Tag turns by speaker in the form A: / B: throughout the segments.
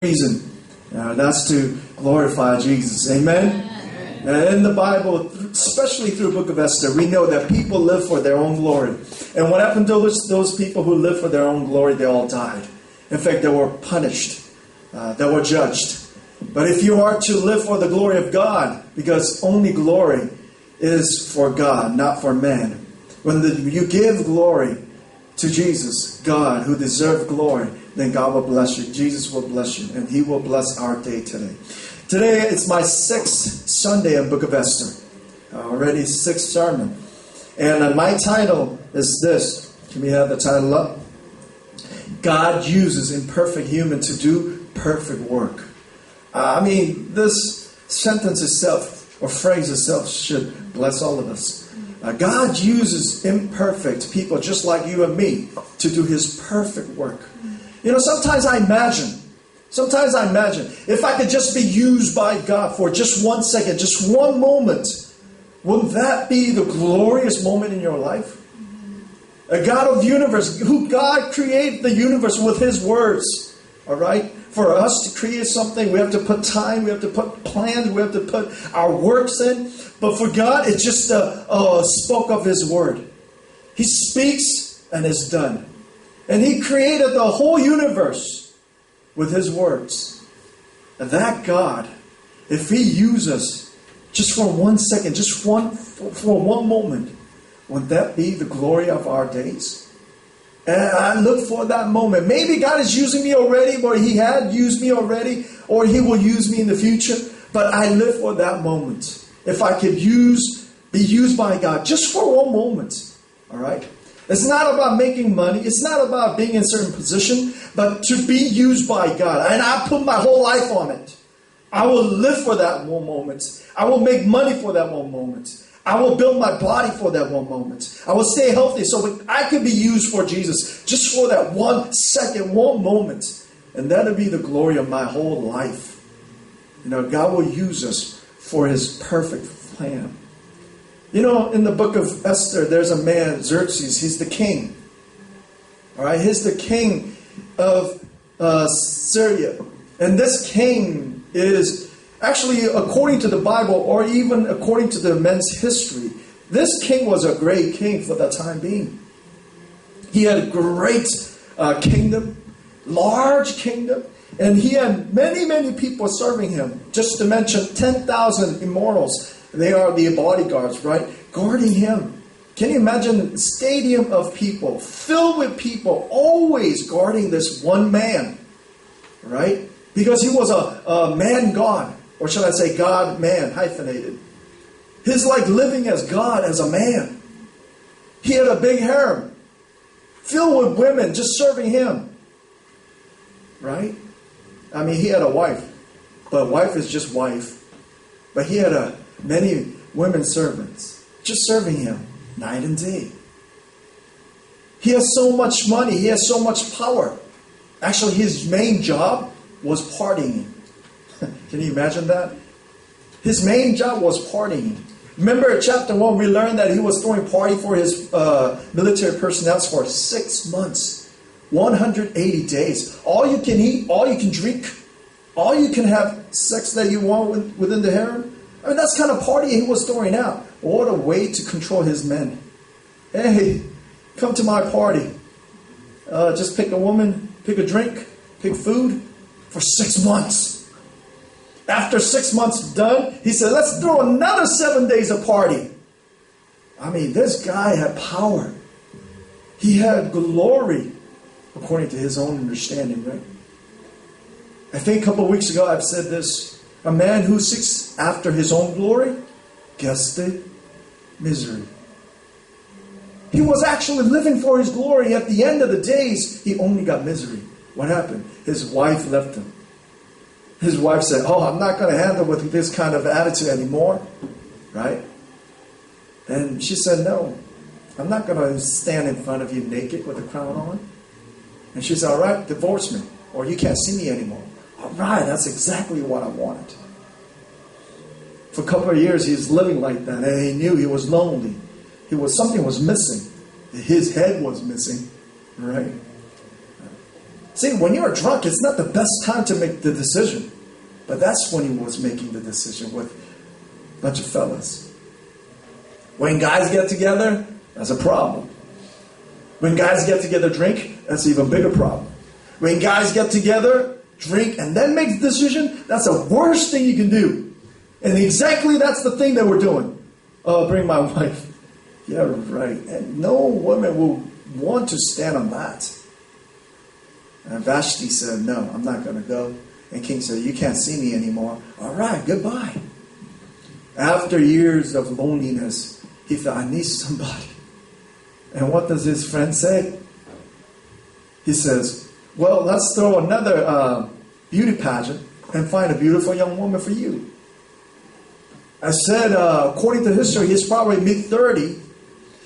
A: reason. That's to glorify Jesus. Amen? In the Bible, especially through the book of Esther, we know that people live for their own glory. And what happened to those people who live for their own glory? They all died. In fact, they were punished. They were judged. But if you are to live for the glory of God, because only glory is for God, not for man. When you give glory to Jesus, God, who deserves glory, then God will bless you. Jesus will bless you. And He will bless our day today. Today, it's my 6th Sunday in Book of Esther. Already 6th sermon. And my title is this. Can we have the title up? God uses imperfect human to do perfect work. This sentence itself, or phrase itself, should bless all of us. God uses imperfect people just like you and me to do His perfect work. Sometimes I imagine if I could just be used by God for just 1 second, just one moment, wouldn't that be the glorious moment in your life? A God of the universe, who God created the universe with His words. All right? For us to create something, we have to put time, we have to put plans, we have to put our works in. But for God, it's just spoke of His word. He speaks and it's done. And He created the whole universe with His words. And that God, if He uses just for 1 second, just for one moment, would that be the glory of our days? And I look for that moment. Maybe God is using me already, or He had used me already, or He will use me in the future. But I live for that moment. If I could be used by God just for one moment. All right? It's not about making money. It's not about being in a certain position, but to be used by God. And I put my whole life on it. I will live for that one moment. I will make money for that one moment. I will build my body for that one moment. I will stay healthy so I could be used for Jesus just for that 1 second, one moment. And that'll be the glory of my whole life. God will use us for His perfect plan. In the book of Esther, there's a man, Xerxes. He's the king. All right, he's the king of Syria. And this king is actually, according to the Bible, or even according to the men's history, this king was a great king for the time being. He had a great kingdom, large kingdom, and he had many, many people serving him. Just to mention 10,000 immortals. They are the bodyguards, right? Guarding him. Can you imagine a stadium of people, filled with people, always guarding this one man, right? Because he was a man God. Or should I say God-man, hyphenated. He's like living as God, as a man. He had a big harem, filled with women just serving him. Right? He had a wife. But wife is just wife. But he had many women servants just serving him night and day. He has so much money. He has so much power. Actually, his main job was partying. Can you imagine that? His main job was partying. Remember in chapter 1, we learned that he was throwing party for his military personnel for 6 months. 180 days. All you can eat, all you can drink, all you can have sex that you want within the harem. That's kind of party he was throwing out. What a way to control his men. Hey, come to my party. Just pick a woman, pick a drink, pick food for 6 months. After 6 months done, he said, let's throw another 7 days of party. This guy had power. He had glory, according to his own understanding, right? I think a couple of weeks ago I've said this. A man who seeks after his own glory gets the misery. He was actually living for his glory. At the end of the days, he only got misery. What happened? His wife left him. His wife said, I'm not going to handle with this kind of attitude anymore. Right? And she said, no, I'm not going to stand in front of you naked with a crown on. And she said, all right, divorce me, or you can't see me anymore. All right, that's exactly what I wanted. For a couple of years, he was living like that, and he knew he was lonely. Something was missing. His head was missing. Right? See, when you're drunk, it's not the best time to make the decision. But that's when he was making the decision with a bunch of fellas. When guys get together, that's a problem. When guys get together, drink, that's an even bigger problem. When guys get together, drink, and then make the decision, that's the worst thing you can do. And exactly that's the thing that we're doing. Oh, bring my wife. Yeah, right. And no woman will want to stand on that. And Vashti said, no, I'm not going to go. And King said, you can't see me anymore. All right, goodbye. After years of loneliness, he thought, I need somebody. And what does his friend say? He says, well, let's throw another beauty pageant and find a beautiful young woman for you. I said, according to history, he's probably mid-30.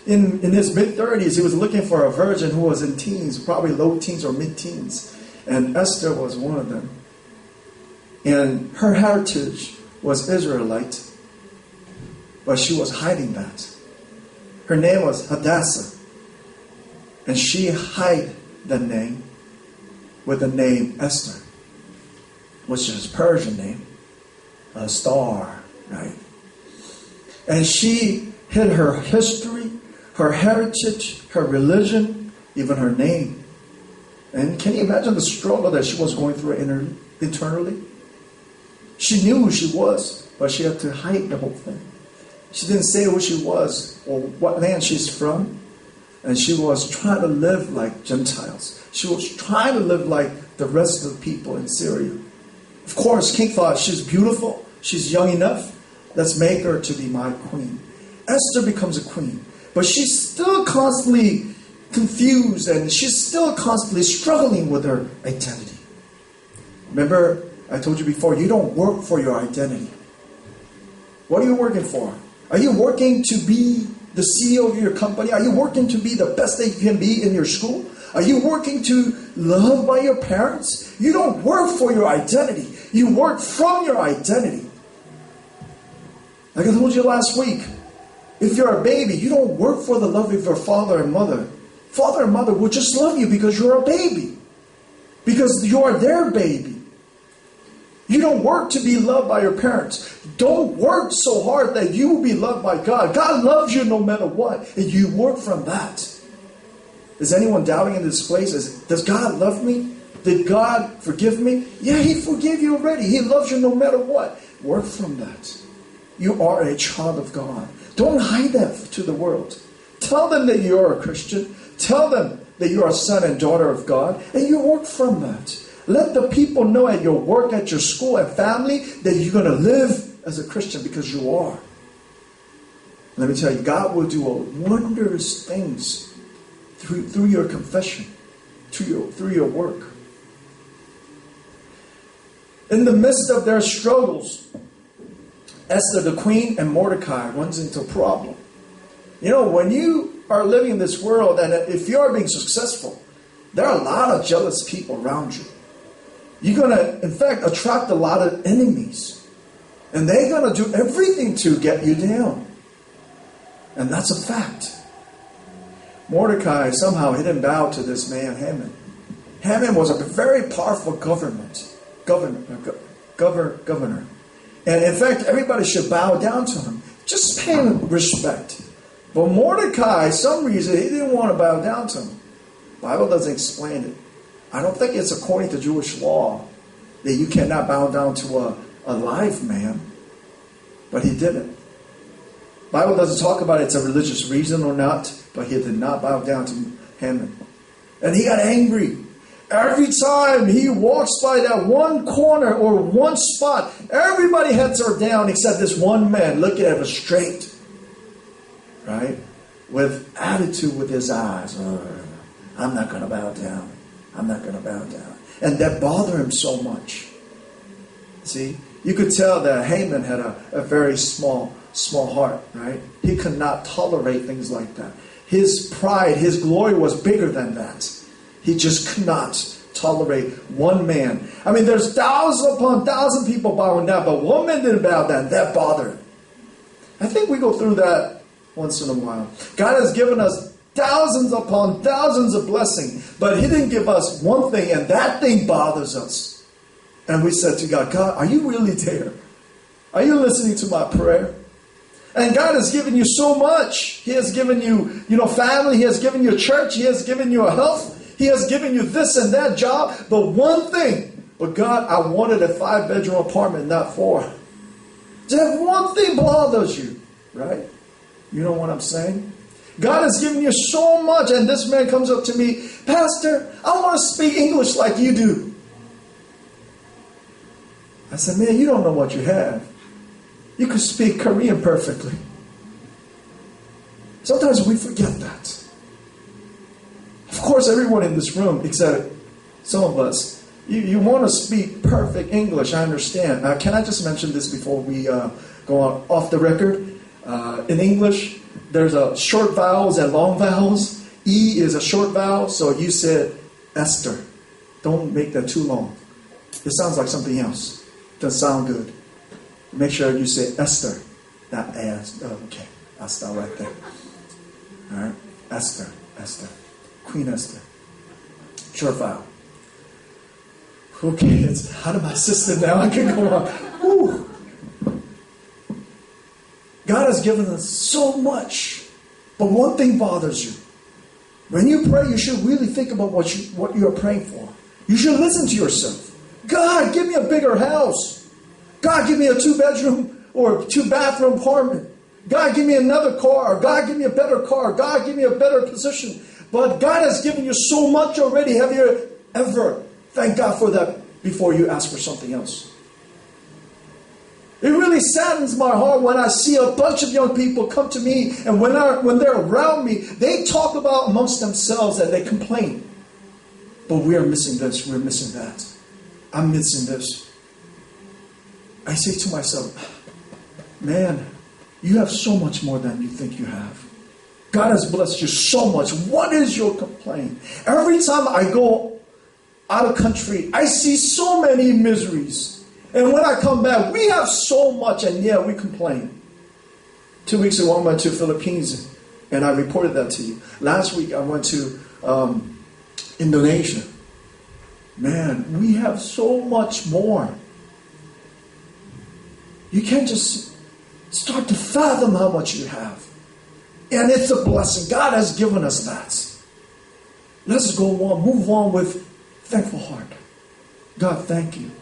A: In his mid-30s, he was looking for a virgin who was in teens, probably low teens or mid-teens. And Esther was one of them. And her heritage was Israelite, but she was hiding that. Her name was Hadassah. And she hid the name with the name Esther, which is a Persian name, a star, right? And she hid her history, her heritage, her religion, even her name. And can you imagine the struggle that she was going through internally? She knew who she was, but she had to hide the whole thing. She didn't say who she was or what land she's from. And she was trying to live like Gentiles. She was trying to live like the rest of the people in Syria. Of course, King thought, she's beautiful, she's young enough, let's make her to be my queen. Esther becomes a queen, but she's still constantly confused and she's still constantly struggling with her identity. Remember, I told you before, you don't work for your identity. What are you working for? Are you working to be the CEO of your company? Are you working to be the best that you can be in your school? Are you working to love by your parents? You don't work for your identity. You work from your identity. Like I told you last week, if you're a baby, you don't work for the love of your father and mother. Father and mother will just love you because you're a baby. Because you are their baby. You don't work to be loved by your parents. Don't work so hard that you will be loved by God. God loves you no matter what. And you work from that. Is anyone doubting in this place? Does God love me? Did God forgive me? Yeah, He forgave you already. He loves you no matter what. Work from that. You are a child of God. Don't hide that to the world. Tell them that you're a Christian. Tell them that you're a son and daughter of God. And you work from that. Let the people know at your work, at your school, and family that you're going to live as a Christian because you are. Let me tell you, God will do wondrous things through your confession, through your work. In the midst of their struggles, Esther the queen and Mordecai runs into a problem. You know, when you are living in this world and if you're being successful, there are a lot of jealous people around you. You're going to, in fact, attract a lot of enemies. And they're going to do everything to get you down. And that's a fact. Mordecai somehow didn't bow to this man, Haman. Haman was a very powerful governor. And in fact, everybody should bow down to him. Just pay him respect. But Mordecai, some reason, he didn't want to bow down to him. The Bible doesn't explain it. I don't think it's according to Jewish law that you cannot bow down to a live man. But he didn't. The Bible doesn't talk about it's a religious reason or not, but he did not bow down to Haman. And he got angry. Every time he walks by that one corner or one spot, everybody heads are down except this one man looking at him straight. Right? With attitude with his eyes. I'm not going to bow down. I'm not going to bow down. And that bothered him so much. See? You could tell that Haman had a very small heart, right? He could not tolerate things like that. His pride, his glory was bigger than that. He just could not tolerate one man. I mean, there's thousands upon thousands of people bowing down, but one man didn't bow down. That bothered him. I think we go through that once in a while. God has given us thousands upon thousands of blessings. But he didn't give us one thing, and that thing bothers us. And we said to God, God, are you really there? Are you listening to my prayer? And God has given you so much. He has given you, family. He has given you a church. He has given you a health. He has given you this and that job. But one thing, but God, I wanted a 5-bedroom apartment, not 4. Just one thing bothers you, right? You know what I'm saying? God has given you so much, and this man comes up to me, Pastor, I want to speak English like you do. I said, man, you don't know what you have. You can speak Korean perfectly. Sometimes we forget that. Of course, everyone in this room, except some of us, you want to speak perfect English, I understand. Can I just mention this before we go on off the record? In English, there's a short vowels and long vowels. E is a short vowel, so you said Esther. Don't make that too long. It sounds like something else. It doesn't sound good. Make sure you say Esther, not as. Oh, okay, I'll stop right there. All right, Esther, Queen Esther. Short vowel. Okay, it's out of my system now. I can go on. Whew. God has given us so much, but one thing bothers you. When you pray, you should really think about what you are praying for. You should listen to yourself. God, give me a bigger house. God, give me a 2-bedroom or 2-bathroom apartment. God, give me another car. God, give me a better car. God, give me a better position. But God has given you so much already. Have you ever thanked God for that before you ask for something else? It really saddens my heart when I see a bunch of young people come to me, and when they're around me, they talk about amongst themselves and they complain. But we are missing this, we're missing that. I'm missing this. I say to myself, man, you have so much more than you think you have. God has blessed you so much. What is your complaint? Every time I go out of country, I see so many miseries. And when I come back, we have so much, and yeah, we complain. 2 weeks ago, I went to Philippines, and I reported that to you. Last week, I went to Indonesia. Man, we have so much more. You can't just start to fathom how much you have. And it's a blessing. God has given us that. Let's go on, move on with thankful heart. God, thank you.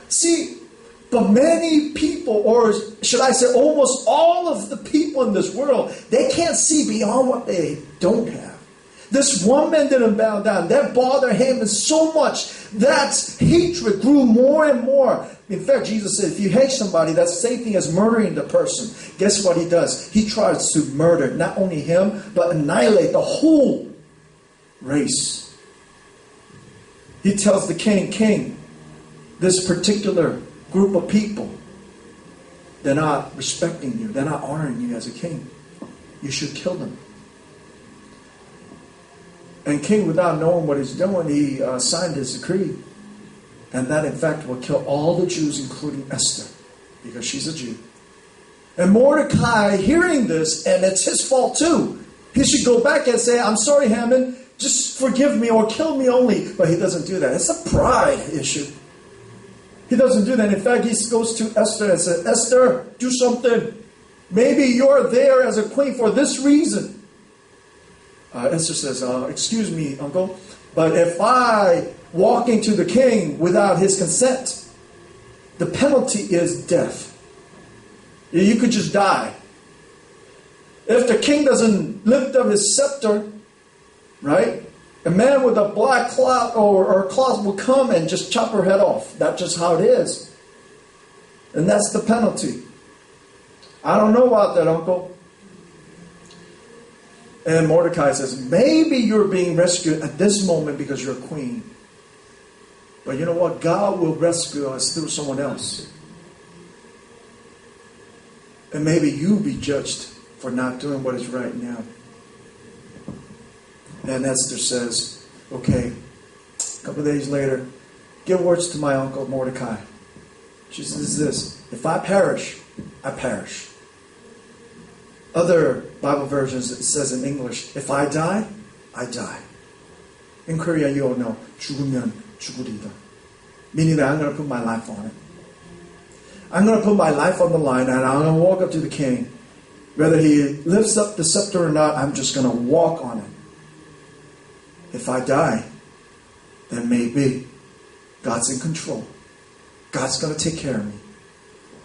A: See, but many people, or should I say almost all of the people in this world, they can't see beyond what they don't have. This one man didn't bow down. That bothered him so much. That hatred grew more and more. In fact, Jesus said, if you hate somebody, that's the same thing as murdering the person. Guess what he does? He tries to murder not only him, but annihilate the whole race. He tells the king, this particular group of people, they're not respecting you. They're not honoring you as a king. You should kill them. And king, without knowing what he's doing, he signed his decree. And that, in fact, will kill all the Jews, including Esther, because she's a Jew. And Mordecai, hearing this, and it's his fault too, he should go back and say, I'm sorry, Haman, just forgive me or kill me only. But he doesn't do that. It's a pride issue. He doesn't do that. In fact, he goes to Esther and says, Esther, do something. Maybe you're there as a queen for this reason. Esther says, excuse me, uncle, but if I walk into the king without his consent, the penalty is death. You could just die. If the king doesn't lift up his scepter, right, a man with a black cloth or cloth will come and just chop her head off. That's just how it is. And that's the penalty. I don't know about that, uncle. And Mordecai says, maybe you're being rescued at this moment because you're a queen. But you know what? God will rescue us through someone else. And maybe you'll be judged for not doing what is right now. And Esther says, okay, a couple of days later, give words to my uncle Mordecai. She says this, if I perish, I perish. Other Bible versions, it says in English, if I die, I die. In Korea, you all know, 죽으면 죽으리다. Meaning that I'm going to put my life on it. I'm going to put my life on the line and I'm going to walk up to the king. Whether he lifts up the scepter or not, I'm just going to walk on it. If I die, then maybe God's in control. God's going to take care of me.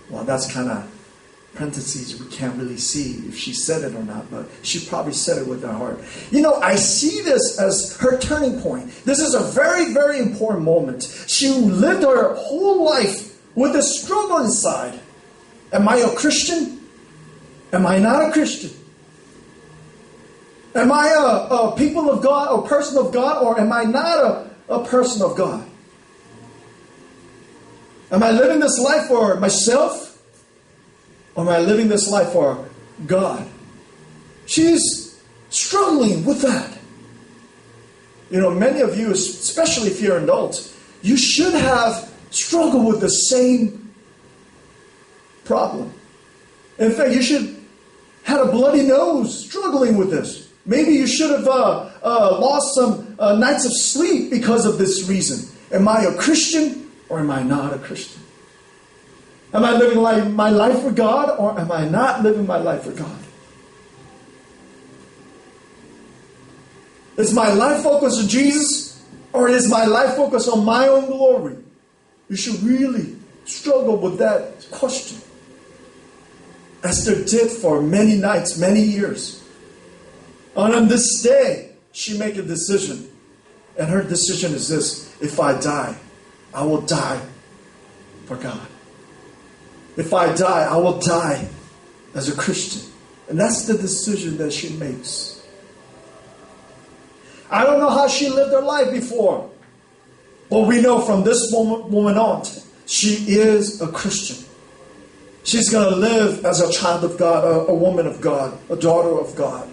A: Well, that's kind of parentheses we can't really see if she said it or not, but she probably said it with her heart. You know, I see this as her turning point. This is a very, very important moment. She lived her whole life with a struggle inside. Am I a Christian? Am I not a Christian? Am I a people of God, a person of God, or am I not a person of God? Am I living this life for myself? Or am I living this life for God? She's struggling with that. You know, many of you, especially if you're adults, you should have struggled with the same problem. In fact, you should have a bloody nose struggling with this. Maybe you should have lost some nights of sleep because of this reason. Am I a Christian or am I not a Christian? Am I living my life for God or am I not living my life for God? Is my life focused on Jesus or is my life focused on my own glory? You should really struggle with that question. Esther did for many nights, many years. And on this day, she made a decision. And her decision is this: if I die, I will die for God. If I die, I will die as a Christian. And that's the decision that she makes. I don't know how she lived her life before. But we know from this woman on, she is a Christian. She's going to live as a child of God, a woman of God, a daughter of God.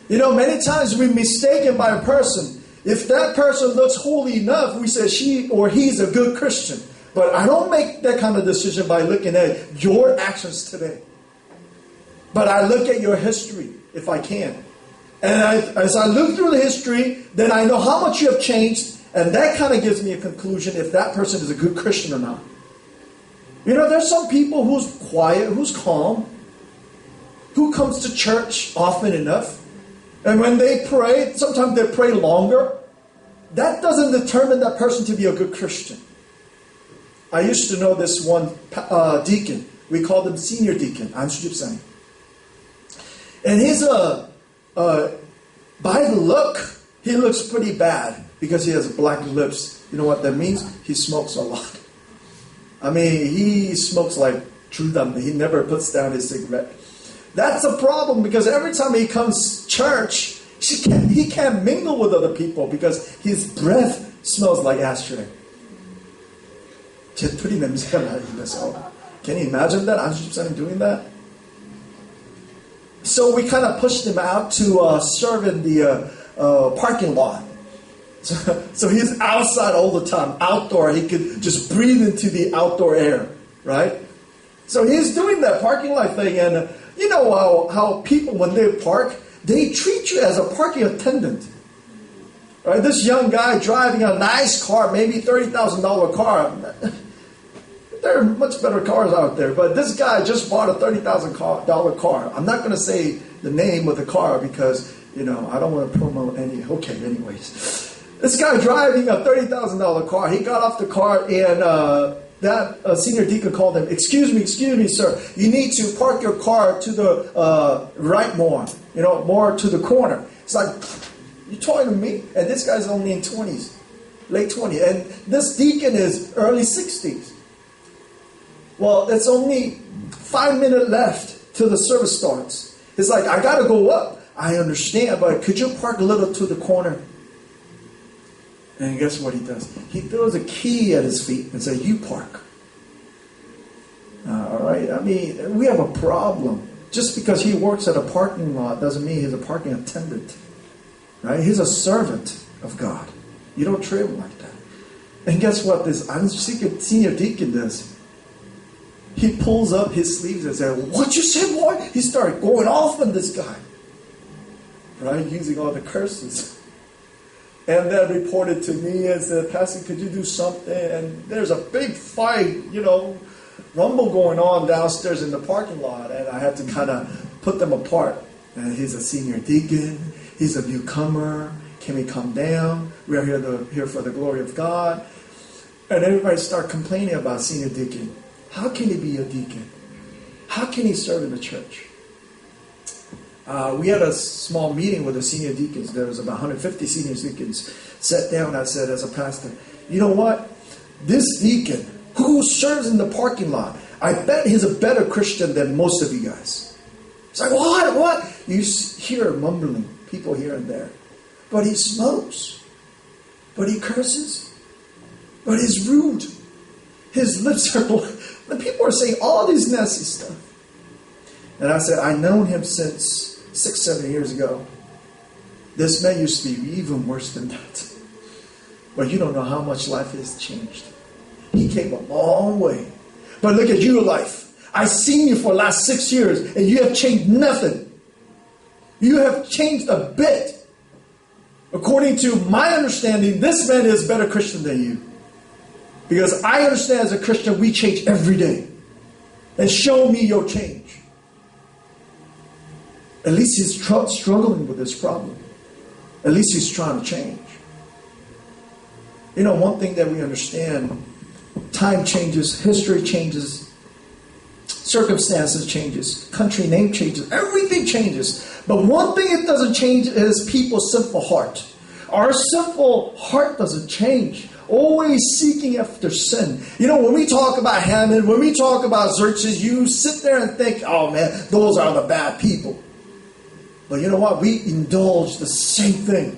A: You know, many times we're mistaken by a person. If that person looks holy enough, we say she or he's a good Christian. But I don't make that kind of decision by looking at your actions today. But I look at your history, if I can. And as I look through the history, then I know how much you have changed. And that kind of gives me a conclusion if that person is a good Christian or not. You know, there's some people who's quiet, who's calm, who comes to church often enough. And when they pray, sometimes they pray longer. That doesn't determine that person to be a good Christian. I used to know this one deacon. We called him senior deacon, Esther Chapter. And his, by the look, he looks pretty bad because he has black lips. You know what that means? He smokes a lot. I mean, he smokes like true dumb. He never puts down his cigarette. That's a problem because every time he comes to church, he can't mingle with other people because his breath smells like ashtray. Can you imagine that? I'm doing that. So we kind of pushed him out to serve in the parking lot. So he's outside all the time, outdoor. He could just breathe into the outdoor air, right? So he's doing that parking lot thing. And you know how people, when they park, they treat you as a parking attendant. Right? This young guy driving a nice car, maybe $30,000 car. There are much better cars out there. But this guy just bought a $30,000 car. I'm not going to say the name of the car because, you know, I don't want to promote any. Okay, anyways. This guy driving a $30,000 car, he got off the car and that senior deacon called him, excuse me, sir. You need to park your car to the right more, you know, more to the corner. It's like, you talking to me? And this guy's only in 20s, late 20s. And this deacon is early 60s. Well, it's only 5 minutes left till the service starts. It's like, I got to go up. I understand, but could you park a little to the corner? And guess what he does? He throws a key at his feet and says, you park. All right? I mean, we have a problem. Just because he works at a parking lot doesn't mean he's a parking attendant. Right? He's a servant of God. You don't treat him like that. And guess what this senior deacon does? he pulls up his sleeves and says, "What you say, boy?" He started going off on this guy, right? Using all the curses. And then reported to me and said, "Pastor, could you do something?" And there's a big fight, rumble going on downstairs in the parking lot. And I had to kind of put them apart. And he's a senior deacon. He's a newcomer. Can we come down? We are here for the glory of God. And everybody start complaining about senior deacon. How can he be a deacon? How can he serve in the church? We had a small meeting with the senior deacons. There was about 150 senior deacons. Sat down, I said as a pastor, "You know what? This deacon who serves in the parking lot, I bet he's a better Christian than most of you guys." It's like, what? You hear mumbling, people here and there. But he smokes. But he curses. But he's rude. His lips are black. The people are saying all these nasty stuff. And I said, I've known him since 6-7 years ago. This man used to be even worse than that. But you don't know how much life has changed. He came a long way. But look at your life. I've seen you for the last 6 years and you have changed nothing. You have changed a bit. According to my understanding, this man is a better Christian than you. Because I understand as a Christian, we change every day. And show me your change. At least he's struggling with this problem. At least he's trying to change. One thing that we understand, time changes, history changes, circumstances changes, country name changes, everything changes. But one thing it doesn't change is people's sinful heart. Our sinful heart doesn't change. Always seeking after sin. When we talk about Haman, when we talk about Xerxes, you sit there and think, oh man, those are the bad people. But you know what? We indulge the same thing.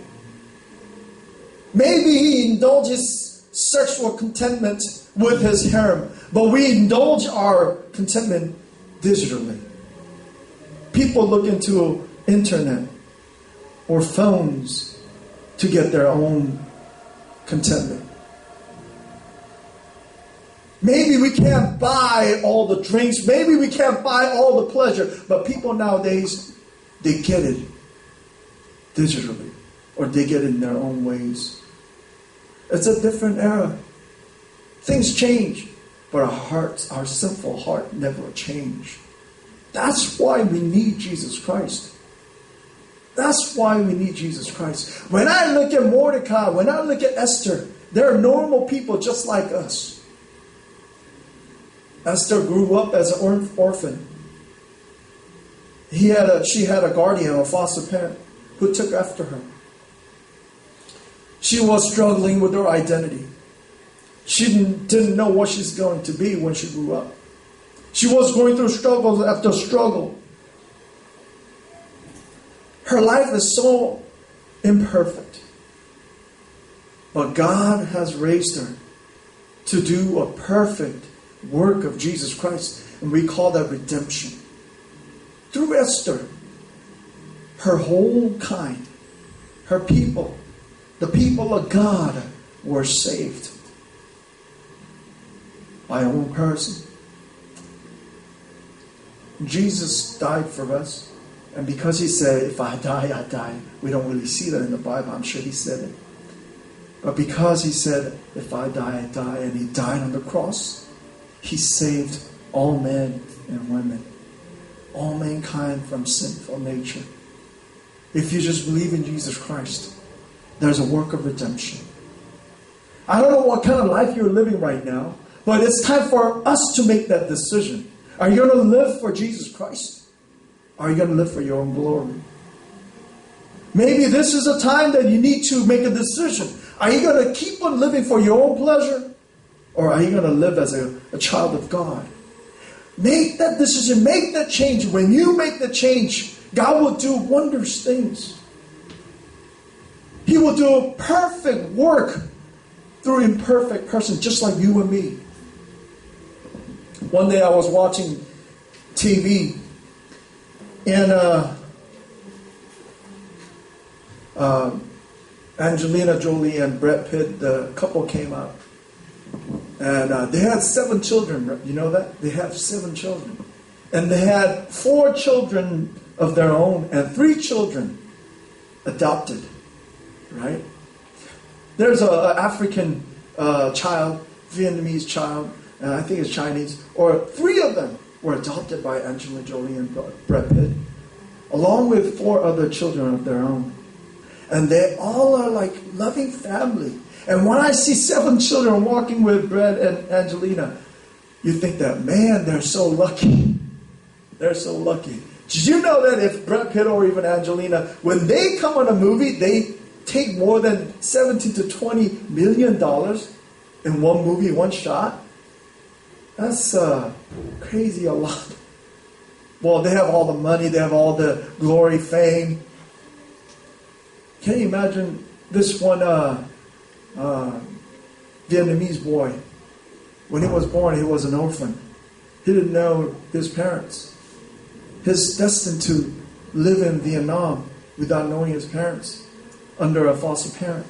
A: Maybe he indulges sexual contentment with his harem, but we indulge our contentment digitally. People look into internet or phones to get their own contentment. Maybe we can't buy all the drinks. Maybe we can't buy all the pleasure. But people nowadays, they get it digitally. Or they get it in their own ways. It's a different era. Things change. But our hearts, our sinful heart never change. That's why we need Jesus Christ. That's why we need Jesus Christ. When I look at Mordecai, when I look at Esther, they're normal people just like us. Esther grew up as an orphan. She had a guardian, a foster parent, who took after her. She was struggling with her identity. She didn't know what she's going to be when she grew up. She was going through struggle after struggle. Her life is so imperfect. But God has raised her to do a perfect work of Jesus Christ. And we call that redemption. Through Esther, her whole kind, her people, the people of God were saved by one person. Jesus died for us. And because he said, if I die, I die. We don't really see that in the Bible. I'm sure he said it. But because he said, if I die, I die. And he died on the cross. He saved all men and women. All mankind from sinful nature. If you just believe in Jesus Christ, there's a work of redemption. I don't know what kind of life you're living right now. But it's time for us to make that decision. Are you going to live for Jesus Christ? Are you going to live for your own glory? Maybe this is a time that you need to make a decision. Are you going to keep on living for your own pleasure? Or are you going to live as a child of God? Make that decision. Make that change. When you make the change, God will do wondrous things. He will do a perfect work through an imperfect person, just like you and me. One day I was watching TV, and Angelina Jolie and Brad Pitt, the couple, came out. And they had 7 children. You know that? They have 7 children. And they had 4 children of their own and 3 children adopted. Right? There's an African child, Vietnamese child, I think it's Chinese, or 3 of them were adopted by Angelina Jolie and Brad Pitt, along with 4 other children of their own. And they all are like loving family. And when I see 7 children walking with Brad and Angelina, you think that, man, they're so lucky. They're so lucky. Did you know that if Brad Pitt or even Angelina, when they come on a movie, they take more than $17 to $20 million in one movie, one shot? That's crazy a lot. Well, they have all the money, they have all the glory, fame. Can you imagine this one Vietnamese boy? When he was born, he was an orphan. He didn't know his parents. He's destined to live in Vietnam without knowing his parents, under a foster parent,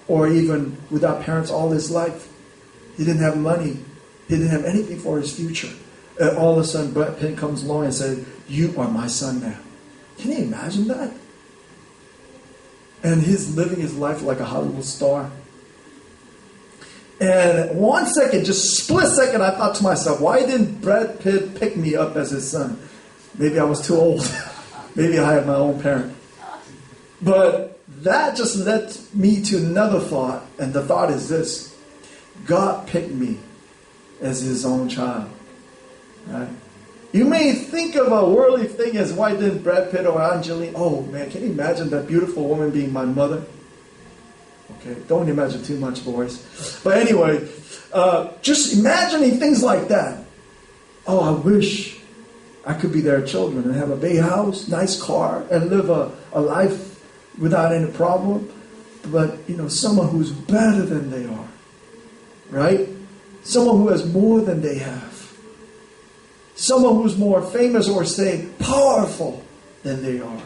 A: or even without parents all his life. He didn't have money. He didn't have anything for his future. And all of a sudden, Brad Pitt comes along and says, "You are my son now." Can you imagine that? And he's living his life like a Hollywood star. And 1 second, just split second, I thought to myself, why didn't Brad Pitt pick me up as his son? Maybe I was too old. Maybe I had my own parent. But that just led me to another thought. And the thought is this: God picked me as his own child. Right? You may think of a worldly thing as, why didn't Brad Pitt or Angelina? Oh man, can you imagine that beautiful woman being my mother? Okay, don't imagine too much, boys. But anyway, just imagining things like that. Oh, I wish I could be their children and have a big house, nice car, and live a life without any problem. But, someone who's better than they are. Right? Someone who has more than they have. Someone who's more famous, or say powerful than they are.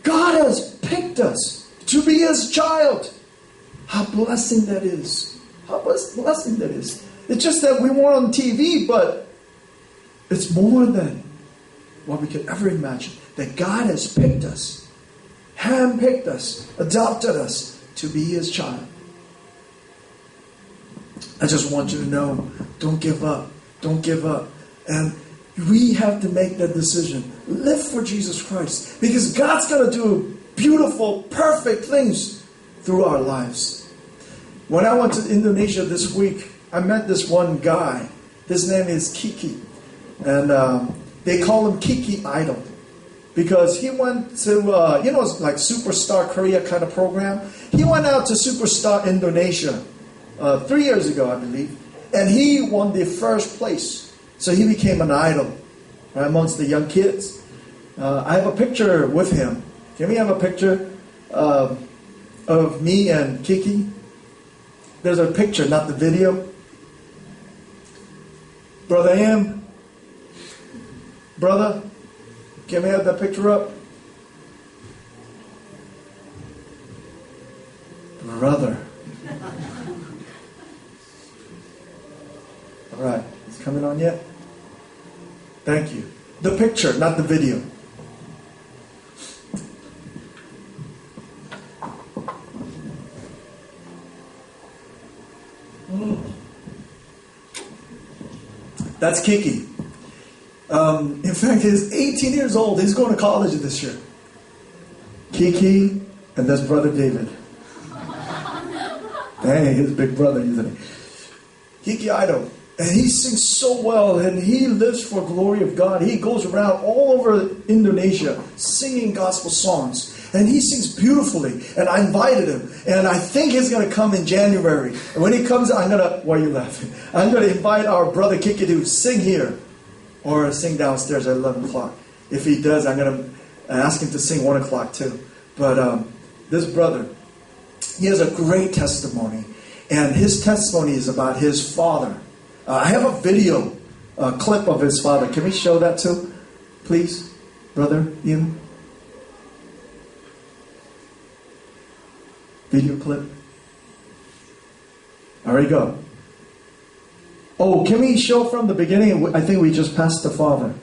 A: God has picked us to be his child. How blessing that is. How blessing that is. It's just that we weren't on TV, but it's more than what we could ever imagine. That God has picked us, handpicked us, adopted us to be his child. I just want you to know, don't give up. Don't give up. And we have to make that decision. Live for Jesus Christ. Because God's going to do beautiful, perfect things through our lives. When I went to Indonesia this week, I met this one guy. His name is Kiki. And they call him Kiki Idol. Because he went to, like Superstar Korea kind of program. He went out to Superstar Indonesia 3 years ago, I believe. And he won the first place. So he became an idol, right, amongst the young kids. I have a picture with him. Can we have a picture of me and Kiki? There's a picture, not the video. Brother M. Brother, can we have that picture up? Brother. All right. It's coming on yet? Thank you. The picture, not the video. That's Kiki. In fact, he's 18 years old. He's going to college this year. Kiki, and that's Brother David. Dang, his big brother, isn't he? Kiki Idol. And he sings so well, and he lives for glory of God. He goes around all over Indonesia singing gospel songs. And he sings beautifully. And I invited him. And I think he's going to come in January. And when he comes, why are you laughing? I'm going to invite our brother Kiki to sing here. Or sing downstairs at 11 o'clock. If he does, I'm going to ask him to sing 1 o'clock too. But this brother, he has a great testimony. And his testimony is about his father. I have a video clip of his father. Can we show that too? Please, Brother Ian? Video clip. There we go. Oh, can we show from the beginning? I think we just passed the Father.